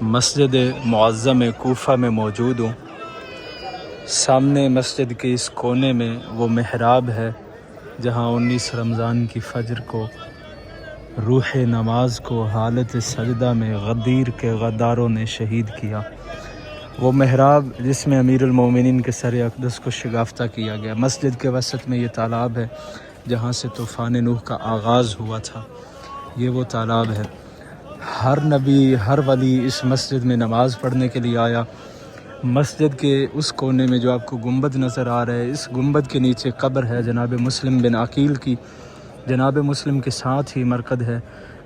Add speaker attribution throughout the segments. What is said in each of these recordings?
Speaker 1: مسجد معظم کوفہ میں موجود ہوں۔ سامنے مسجد کے اس کونے میں وہ محراب ہے جہاں 19 رمضان کی فجر کو روح نماز کو حالت سجدہ میں غدیر کے غداروں نے شہید کیا۔ وہ محراب جس میں امیر المومنین کے سر اقدس کو شگافتہ کیا گیا۔ مسجد کے وسط میں یہ تالاب ہے جہاں سے طوفان نوح کا آغاز ہوا تھا۔ یہ وہ تالاب ہے۔ ہر نبی ہر ولی اس مسجد میں نماز پڑھنے کے لیے آیا۔ مسجد کے اس کونے میں جو آپ کو گنبد نظر آ رہا ہے، اس گنبد کے نیچے قبر ہے جناب مسلم بن عقیل کی۔ جناب مسلم کے ساتھ ہی مرکز ہے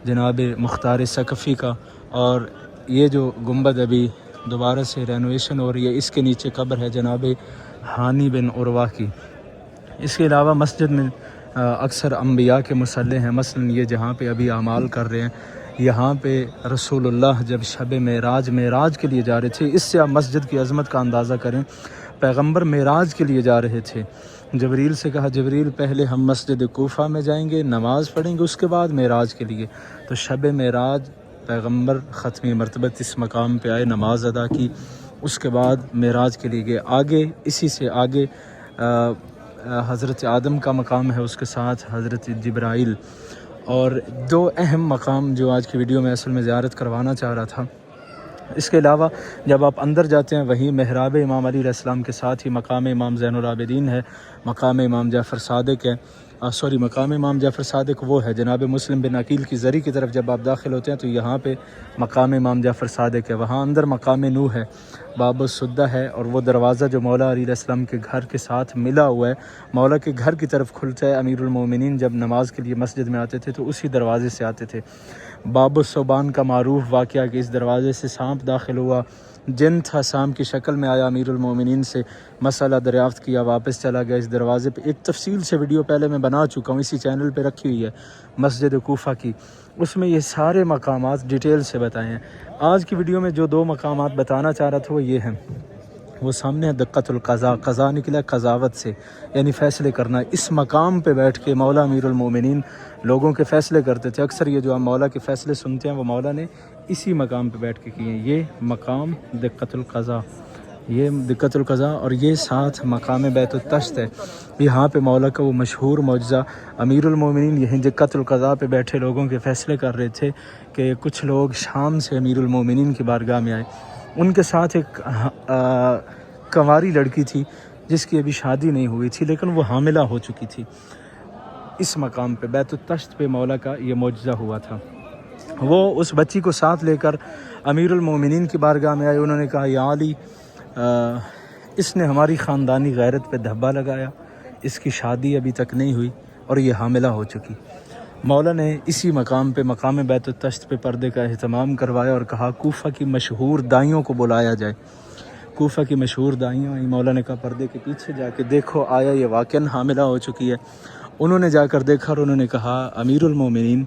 Speaker 1: جناب مختار ثقفی کا، اور یہ جو گنبد ابھی دوبارہ سے رینوویشن ہو رہی ہے، اس کے نیچے قبر ہے جناب ہانی بن عروہ کی۔ اس کے علاوہ مسجد میں اکثر انبیاء کے مصلی ہیں، مثلا یہ جہاں پہ ابھی اعمال کر رہے ہیں، یہاں پہ رسول اللہ جب شب معراج کے لیے جا رہے تھے۔ اس سے آپ مسجد کی عظمت کا اندازہ کریں، پیغمبر معراج کے لیے جا رہے تھے، جبریل سے کہا جبریل پہلے ہم مسجد کوفہ میں جائیں گے، نماز پڑھیں گے، اس کے بعد معراج کے لیے۔ تو شب معراج پیغمبر ختمی مرتبت اس مقام پہ آئے، نماز ادا کی، اس کے بعد معراج کے لیے گئے۔ آگے اسی سے آگے حضرت آدم کا مقام ہے، اس کے ساتھ حضرت جبرائیل، اور دو اہم مقام جو آج کی ویڈیو میں اصل میں زیارت کروانا چاہ رہا تھا۔ اس کے علاوہ جب آپ اندر جاتے ہیں، وہیں محراب امام علی علیہ السلام کے ساتھ ہی مقام امام زین العابدین ہے، مقام امام جعفر صادق ہے، مقام امام جعفر صادق وہ ہے جناب مسلم بن عقیل کی زری کی طرف جب آپ داخل ہوتے ہیں تو یہاں پہ مقام امام جعفر صادق ہے۔ وہاں اندر مقام نوح ہے، باب السدہ ہے، اور وہ دروازہ جو مولا علی علیہ السلام کے گھر کے ساتھ ملا ہوا ہے، مولا کے گھر کی طرف کھلتا ہے۔ امیر المومنین جب نماز کے لیے مسجد میں آتے تھے تو اسی دروازے سے آتے تھے۔ باب الصوبان کا معروف واقعہ کہ اس دروازے سے سانپ داخل ہوا، جن تھا سانپ کی شکل میں آیا، امیر المومنین سے مسئلہ دریافت کیا، واپس چلا گیا اس دروازے پہ۔ ایک تفصیل سے ویڈیو پہلے میں بنا چکا ہوں، اسی چینل پہ رکھی ہوئی ہے مسجد کوفہ کی، اس میں یہ سارے مقامات ڈیٹیل سے بتائے ہیں۔ آج کی ویڈیو میں جو دو مقامات بتانا چاہ رہا تھا وہ یہ ہیں، وہ سامنے ہے دقت القضاء، قضاء نکلا قضاوت سے، یعنی فیصلے کرنا۔ اس مقام پہ بیٹھ کے مولا امیر المومنین لوگوں کے فیصلے کرتے تھے۔ اکثر یہ جو آپ مولا کے فیصلے سنتے ہیں وہ مولا نے اسی مقام پہ بیٹھ کے کیے ہیں۔ یہ مقام دقت القضاء، یہ دقت القضاء، اور یہ ساتھ مقام بیت التشت ہے۔ یہاں پہ مولا کا وہ مشہور معجزہ، امیر المومنین یہیں دقت القضاء پہ بیٹھے لوگوں کے فیصلے کر رہے تھے کہ کچھ لوگ شام سے امیر المومنین کی بارگاہ میں آئے۔ ان کے ساتھ ایک کنواری لڑکی تھی جس کی ابھی شادی نہیں ہوئی تھی لیکن وہ حاملہ ہو چکی تھی۔ اس مقام پہ بیت التشت پہ مولا کا یہ معجزہ ہوا تھا۔ وہ اس بچی کو ساتھ لے کر امیر المومنین کی بارگاہ میں آئے۔ انہوں نے کہا یا علی، اس نے ہماری خاندانی غیرت پہ دھبا لگایا، اس کی شادی ابھی تک نہیں ہوئی اور یہ حاملہ ہو چکی۔ مولا نے اسی مقام پہ مقام بیت التشت پہ پردے کا اہتمام کروایا اور کہا کوفہ کی مشہور دائیوں کو بلایا جائے۔ کوفہ کی مشہور دائیوں آئیں، مولا نے کہا پردے کے پیچھے جا کے دیکھو آیا یہ واقعاً حاملہ ہو چکی ہے۔ انہوں نے جا کر دیکھا اور انہوں نے کہا امیر المومنین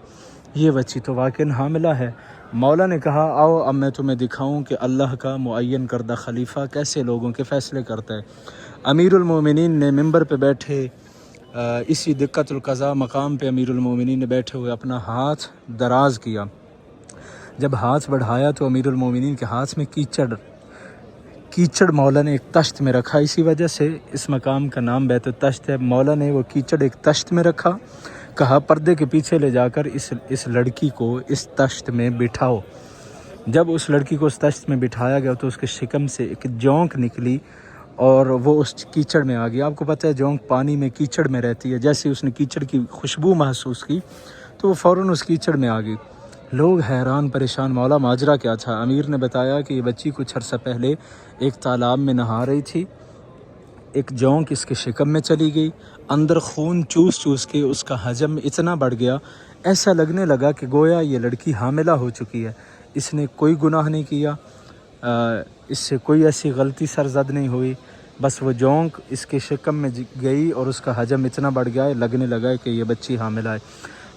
Speaker 1: یہ بچی تو واقعاً حاملہ ہے۔ مولا نے کہا آؤ اب میں تمہیں دکھاؤں کہ اللہ کا معین کردہ خلیفہ کیسے لوگوں کے فیصلے کرتا ہے۔ امیر المومنین نے ممبر پہ بیٹھے اسی دقت القضاء مقام پہ امیر المومنین نے بیٹھے ہوئے اپنا ہاتھ دراز کیا۔ جب ہاتھ بڑھایا تو امیر المومنین کے ہاتھ میں کیچڑ مولا نے ایک تشت میں رکھا، اسی وجہ سے اس مقام کا نام بیت التشت ہے۔ مولا نے وہ کیچڑ ایک تشت میں رکھا، کہا پردے کے پیچھے لے جا کر اس لڑکی کو اس تشت میں بٹھاؤ۔ جب اس لڑکی کو اس تشت میں بٹھایا گیا تو اس کے شکم سے ایک جونک نکلی اور وہ اس کیچڑ میں آ گئی۔ آپ کو پتہ ہے جونک پانی میں کیچڑ میں رہتی ہے، جیسے اس نے کیچڑ کی خوشبو محسوس کی تو وہ فوراً اس کیچڑ میں آ گئی۔ لوگ حیران پریشان، مولا ماجرا کیا تھا؟ امیر نے بتایا کہ یہ بچی کچھ عرصہ پہلے ایک تالاب میں نہا رہی تھی، ایک جونک اس کے شکم میں چلی گئی، اندر خون چوس کے اس کا حجم اتنا بڑھ گیا، ایسا لگنے لگا کہ گویا یہ لڑکی حاملہ ہو چکی ہے۔ اس نے کوئی گناہ نہیں کیا، اس سے کوئی ایسی غلطی سرزد نہیں ہوئی، بس وہ جونک اس کے شکم میں گئی اور اس کا حجم اتنا بڑھ گیا لگنے لگا کہ یہ بچی حاملہ ہے۔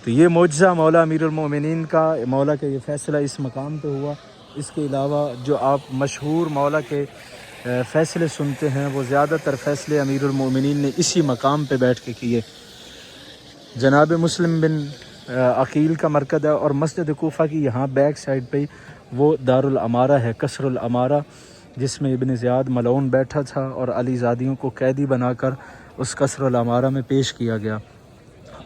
Speaker 1: تو یہ معجزہ مولا امیر المومنین کا، مولا کا یہ فیصلہ اس مقام پہ ہوا۔ اس کے علاوہ جو آپ مشہور مولا کے فیصلے سنتے ہیں وہ زیادہ تر فیصلے امیر المومنین نے اسی مقام پہ بیٹھ کے کیے۔ جناب مسلم بن عقیل کا مرکز ہے، اور مسجد کوفہ کی یہاں بیک سائڈ پہ وہ دار الامارہ ہے، قصر الامارہ، جس میں ابن زیاد ملعون بیٹھا تھا اور علی زادیوں کو قیدی بنا کر اس قصر الامارہ میں پیش کیا گیا،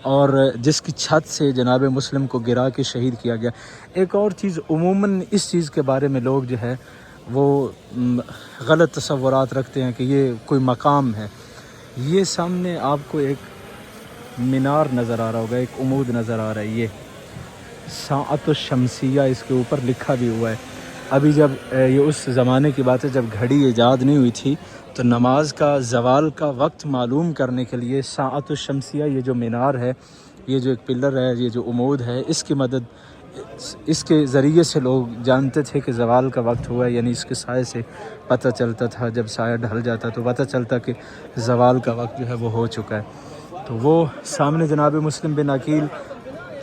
Speaker 1: اور جس کی چھت سے جناب مسلم کو گرا کے شہید کیا گیا۔ ایک اور چیز، عموماً اس چیز کے بارے میں لوگ جو ہے وہ غلط تصورات رکھتے ہیں کہ یہ کوئی مقام ہے۔ یہ سامنے آپ کو ایک مینار نظر آ رہا ہوگا، ایک عمود نظر آ رہا ہے، یہ ساعت الشمسیہ اس کے اوپر لکھا بھی ہوا ہے۔ ابھی جب یہ اس زمانے کی بات ہے جب گھڑی ایجاد نہیں ہوئی تھی، تو نماز کا زوال کا وقت معلوم کرنے کے لیے ساعت الشمسیہ، یہ جو مینار ہے، یہ جو ایک پلر ہے، یہ جو عمود ہے، اس کی مدد، اس کے ذریعے سے لوگ جانتے تھے کہ زوال کا وقت ہوا ہے، یعنی اس کے سائے سے پتہ چلتا تھا، جب سایہ ڈھل جاتا تو پتہ چلتا کہ زوال کا وقت جو ہے وہ ہو چکا ہے۔ تو وہ سامنے جناب مسلم بن عقیل،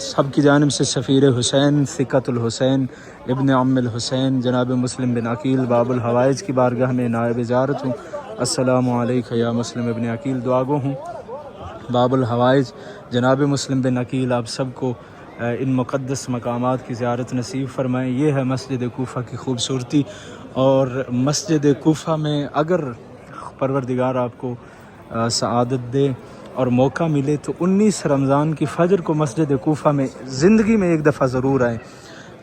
Speaker 1: سب کی جانب سے سفیر حسین، ثقۃ الحسین، ابن عم الحسین، جناب مسلم بن عقیل باب الحوائج کی بارگاہ میں نائب زیارت ہوں۔ السلام علیکم یا مسلم ابن عقیل، دعا گو ہوں باب الحوائج جناب مسلم بن عقیل آپ سب کو ان مقدس مقامات کی زیارت نصیب فرمائیں۔ یہ ہے مسجد کوفہ کی خوبصورتی، اور مسجد کوفہ میں اگر پروردگار آپ کو سعادت دے اور موقع ملے تو 19 رمضان کی فجر کو مسجد کوفہ میں زندگی میں ایک دفعہ ضرور آئیں۔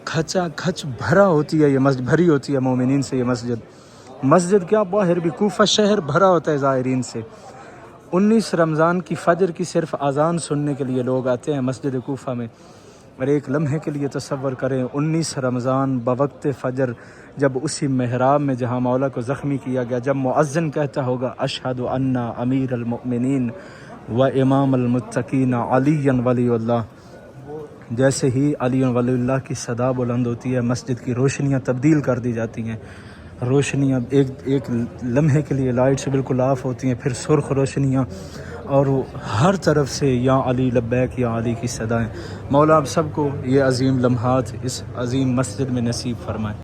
Speaker 1: کھچا کھچ بھرا ہوتی ہے یہ مسجد، بھری ہوتی ہے مومنین سے یہ مسجد کیا، باہر بھی کوفہ شہر بھرا ہوتا ہے زائرین سے۔ 19 رمضان کی فجر کی صرف اذان سننے کے لیے لوگ آتے ہیں مسجد کوفہ میں، اور ایک لمحے کے لیے تصور کریں 19 رمضان بوقت فجر، جب اسی محراب میں جہاں مولا کو زخمی کیا گیا، جب مؤذن کہتا ہوگا اشہد ان امیر المؤمنین و امام المتقین علی ولی اللہ، جیسے ہی علی ولی اللہ کی صدا بلند ہوتی ہے، مسجد کی روشنیاں تبدیل کر دی جاتی ہیں، روشنیاں ایک لمحے کے لیے لائٹ سے بالکل آف ہوتی ہیں، پھر سرخ روشنیاں، اور ہر طرف سے یا علی لبیک یا علی کی صدائیں۔ مولا آپ سب کو یہ عظیم لمحات اس عظیم مسجد میں نصیب فرمائیں۔